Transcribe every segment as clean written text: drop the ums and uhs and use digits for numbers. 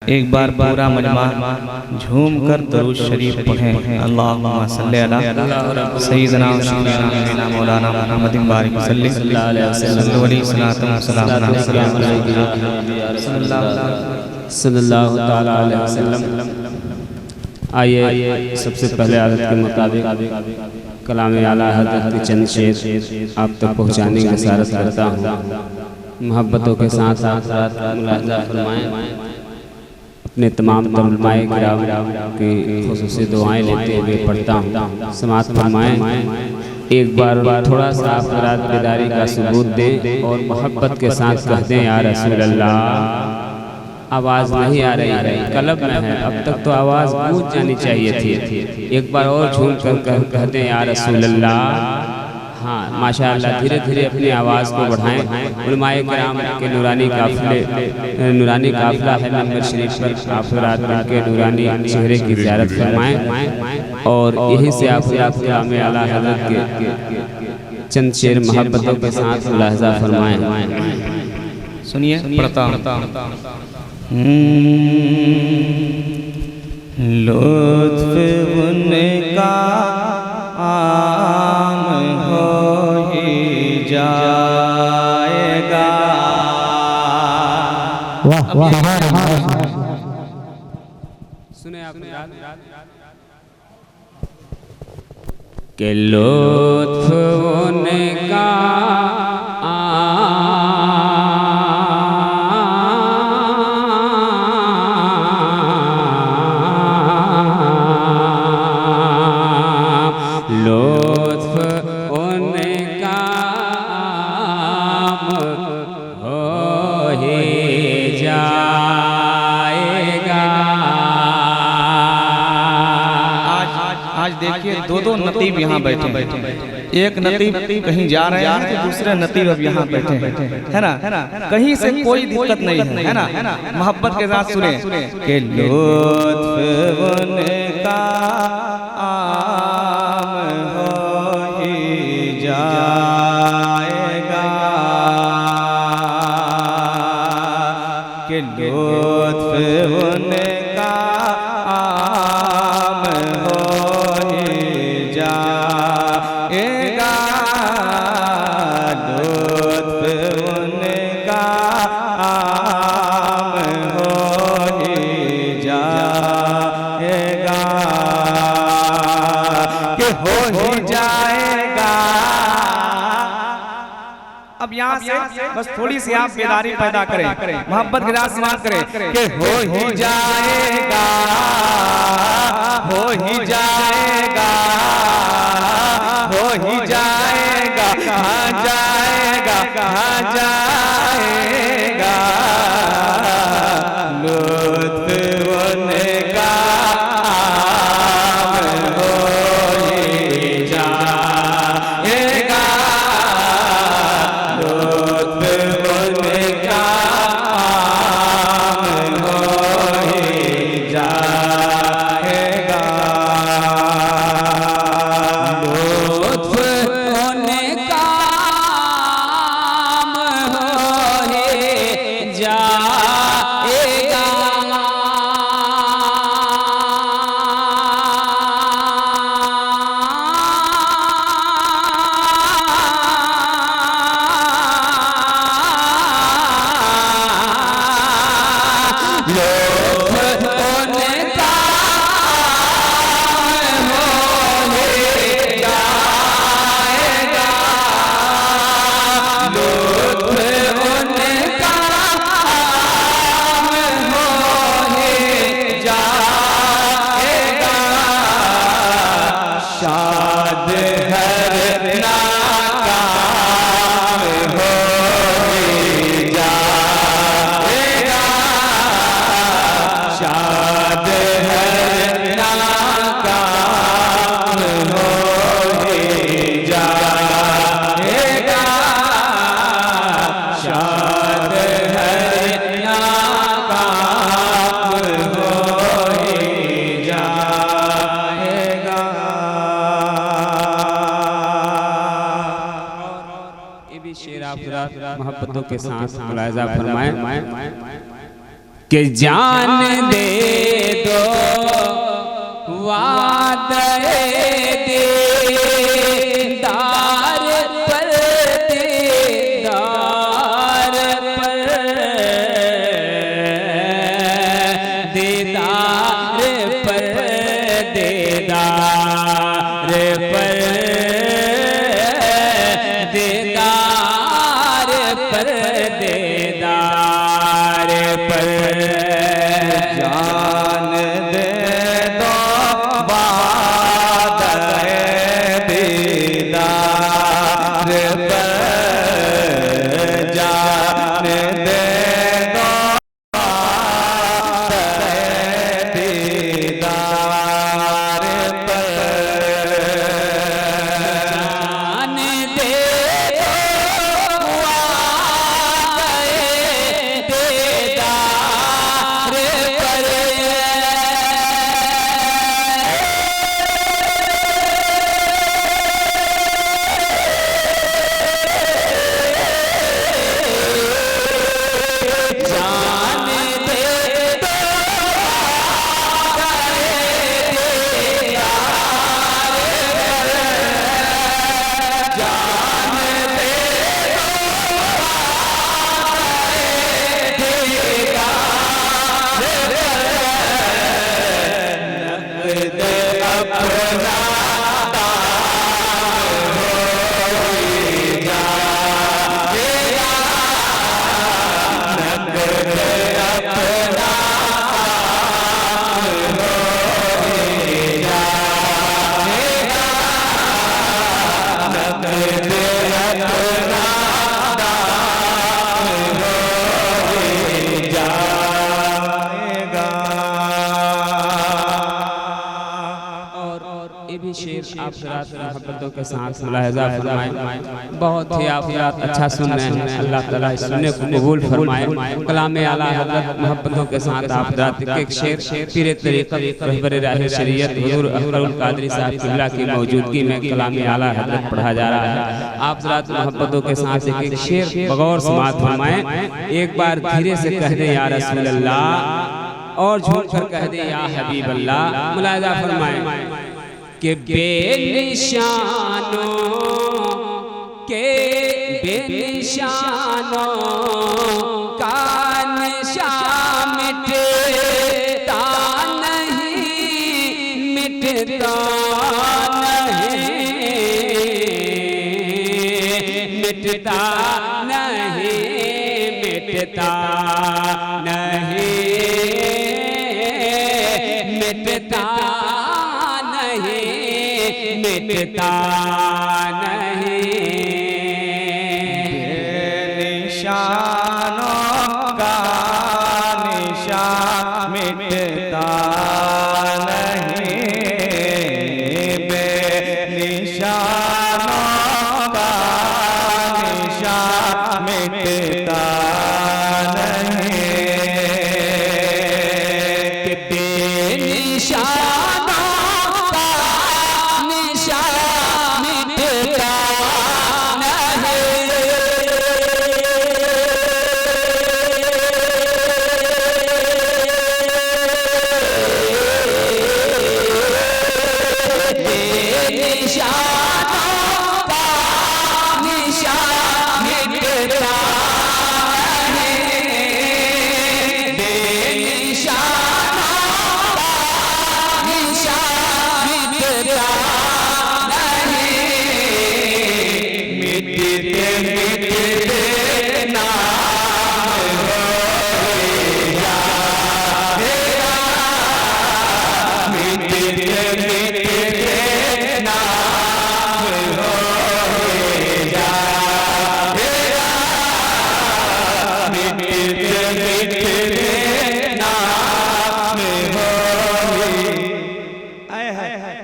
एक बार पूरा मजमा झूम कर दरूद शरीफ पढ़ें। अल्लाहुम्मा सल्ली अला सय्यिदना व सय्यिदना मौलाना मुहम्मदिन बारिक सल्लल्लाहु अलैहि वसल्लम। आइए सबसे पहले आदत के मुताबिक कलाम आला हज़रत के चंद शेर आप तक पहुँचाने की इशारत करता हूँ। मोहब्बतों के साथ साथ मुलाहिज़ा फरमाएं। अपने तमाम तलमाए किराम की खुसूसी दुआएं लेते हुए पढ़ता हूँ। समाअत फरमाएं। एक बार थोड़ा सा आप रात बेदारी का सबूत दें और मोहब्बत के साथ कह दें या रसूल अल्लाह। आवाज़ नहीं आ रही है, कलब में है, अब तक तो आवाज़ गूंज जानी चाहिए थी। एक बार और झूम कर कह दें या रसूल अल्लाह। हाँ माशाअल्लाह, धीरे धीरे अपनी आवाज़ को बढ़ाएं। उलमाए किराम के नूरानी काफिला है नंबर शरीफ पर आप रात के नूरानी चेहरे की ज़ियारत फरमाएं और यहीं से आप कलाम आला हज़रत के चंद शेर मोहब्बतों के साथ मुलाहिज़ा फरमाएं। सुनिए पढ़ता हूँ। लुत्फ़ उनका आम हो ही जाएगा। वाह वाह, सुने आप के लुत्फ़ उनका देखिए दो नतीब यहाँ बैठे हैं। एक नतीब कहीं जा रहे हैं तो दूसरे नतीब अब यहाँ बैठे हैं, है ना। कहीं से कोई दिक्कत नहीं है ना। मोहब्बत के साथ सुने के लुत्फ़ उनका आम हो ही जाएगा। के लुत्फ़ उनका अब यहाँ से बस थोड़ी सी आप बेदारी पैदा करें, मोहब्बत के साथ समाअत करें कि हो ही जाएगा, हो ही जाएगा, हो ही जाएगा। कहाँ जाएगा, कहाँ जाएगा। लुत्फ़ उनका हो ही जाएगा। ये भी शेर आप मोहब्बतों के साथ मुलाहिज़ा फरमाएं। मोहब्बतों के साथ समाअत फरमाएं। के लुत्फ़ उनका आम हो ही जाएगा। लुत्फ़ उनका हो ही जाएगा। के हो ही जाएगा, कहाँ जाएगा, कहाँ जाएगा। लुत्फ़ उनका हो ही जाएगा। लुत्फ़ उनका हो ही जाएगा। कि जान दे दो वादे दीदार पर, दीदार पर, दीदार पर, दीदार पर, दीदार पर, दीदार पर जान दे दो वादे दीदार पर, जान दे दो वादे दीदार पर, जान दे दो वादे दीदार पर, जान दे दो ये भी शेर आप हज़रात मोहब्बतों के साथ मुलाहिज़ा फरमाएं। बहुत ही आप हज़रात अच्छा सुन रहे हैं। अल्लाह ताला इस सुनने को कबूल फरमाए। कलाम आला हज़रत मोहब्बतों के साथ आप हज़रात एक शेर पीर तरीक़त रहबर राह शरीयत हुज़ूर अकबरुल कादरी साहब क़िबला की मौजूदगी में कलाम आला हज़रत पढ़ा जा रहा है। आप हज़रात मोहब्बतों के साथ एक शेर बगौर समाअत फरमाएं। एक बार धीरे से कह दें या रसूल अल्लाह, और झूम कर कह दे या हबीब अल्लाह। मुलाहिज़ा फरमाएं कि बेनिशानों के बेनिशानों का नशा मिटता नहीं, मिटता नहीं, मिटता नहीं, मिटता नहीं, मिटता नहीं, मिटता नहीं। बेनिशानों का निशान मिटता नहीं, बेनिशानों का निशान मिटता नहीं, बेनिशानों का निशान मिटता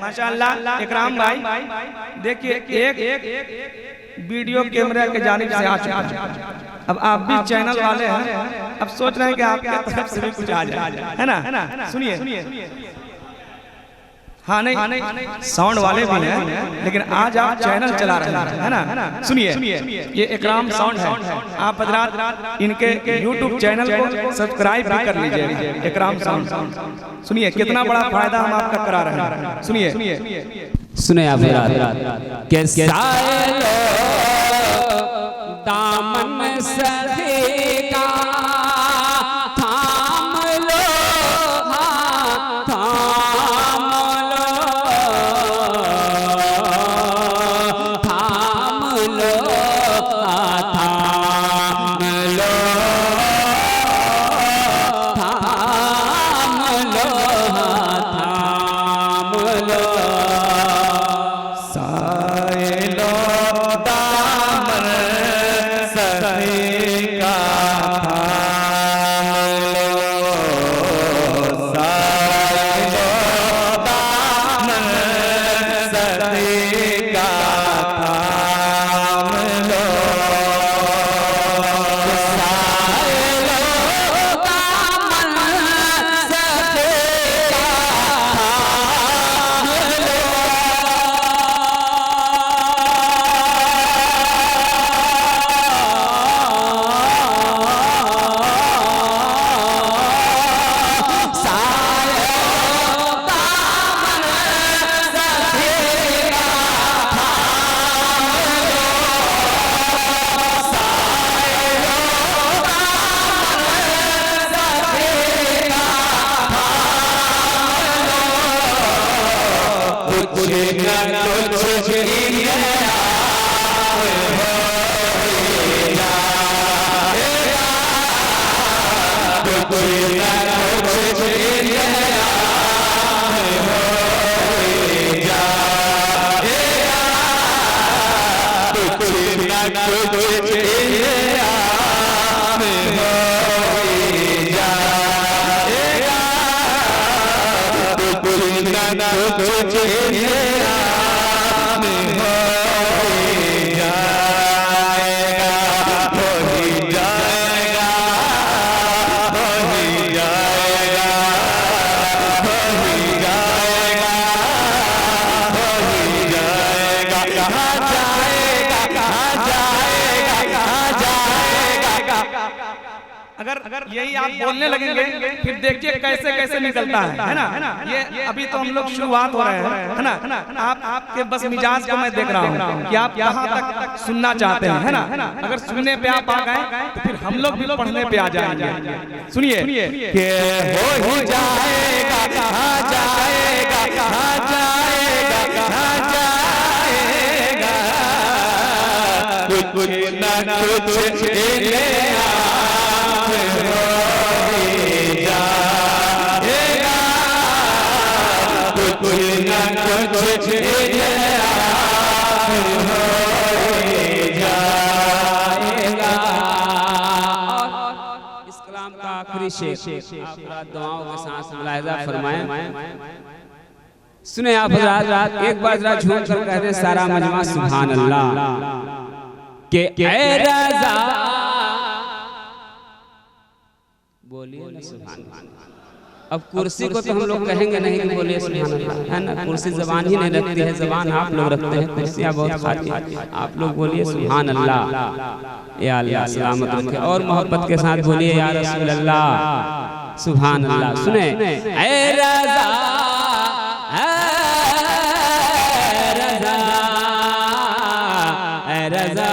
माशाअल्लाह। इकराम भाई देखिए, एक वीडियो कैमरा के जानिब से आ चुका है। अब आप भी चैनल वाले हैं, अब सोच रहे हैं कि आपकी तरफ से भी कुछ आ जाए, है ना? सुनिए। हाँ नहीं साउंड वाले भी हैं, लेकिन आज आप चैनल चला रहे हैं, है ना। सुनिए, ये इकराम साउंड है। आप हजरात इनके YouTube चैनल को सब्सक्राइब भी कर लीजिए, इकराम साउंड। सुनिए कितना बड़ा फायदा हम आपका करा रहे हैं। सुनिए सुने आप कैसे दामन सखी का थाम लो, हाँ थाम लो, थाम लो, थाम लो, थाम लो, थाम लो। सायलो दामन सखी का थाम लो, सायलो दामन सखी का थाम लो, सायलो दामन सखी अगर यही आप बोलने लगेंगे फिर देखिए कैसे कैसे निकलता है ना। ये अभी तो हम लोग शुरुआत हो रहे हैं, है ना। आपके बस मिजाज को मैं देख रहा हूँ कि आप कहाँ तक सुनना चाहते हैं, है ना। अगर सुनने पे आप आ गए तो फिर हम लोग भी पढ़ने पे आ जाएंगे। सुनिए कि हो ही जाएगा, कहाँ जाएगा, कहाँ जाएगा, कहाँ जाएगा, कुछ न कुछ इस कलाम का आखिरी शेर आप दुआओं के साथ मुलाहिजा फरमाएं। सुने आप हज़रात, एक बार जरा झूम कर कहते सारा मजमा सुभान अल्लाह के ऐ रज़ा बोलिए सुभान अल्लाह। अब कुर्सी को तो हम लोग कहेंगे नहीं कि बोलिए सुभान अल्लाह, है ना। कुर्सी जबान ही नहीं रखती है, जबान आप लोग रखते हैं, कुर्सियाँ बहुत खाती हैं। आप लोग बोलिए सुभान अल्लाह, या अल्लाह सलामत रखे। और मोहब्बत के साथ बोलिए या रसूल अल्लाह, सुभान अल्लाह। सुने ऐ रज़ा, ऐ रज़ा, ऐ रज़ा,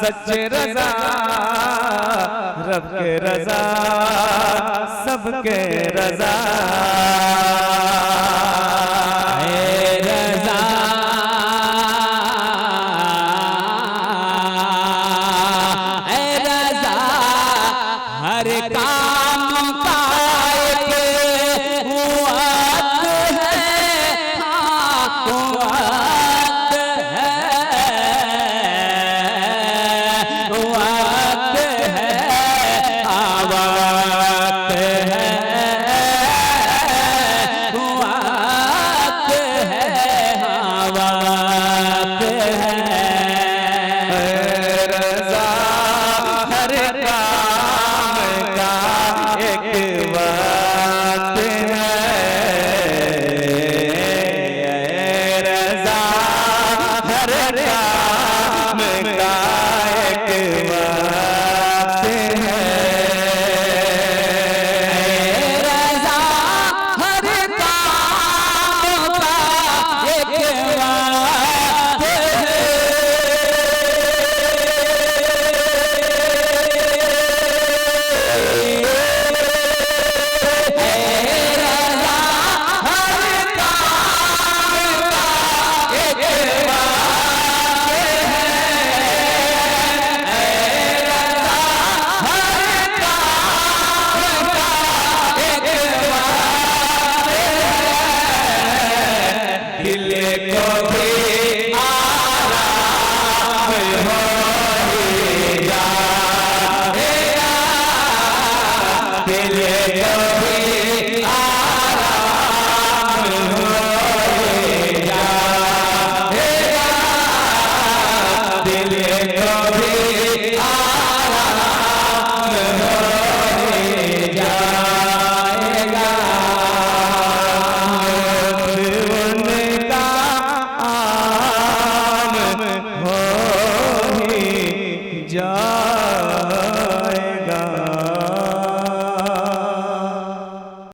सच्चे रज़ा, रब के रज़ा, सबके रज़ा।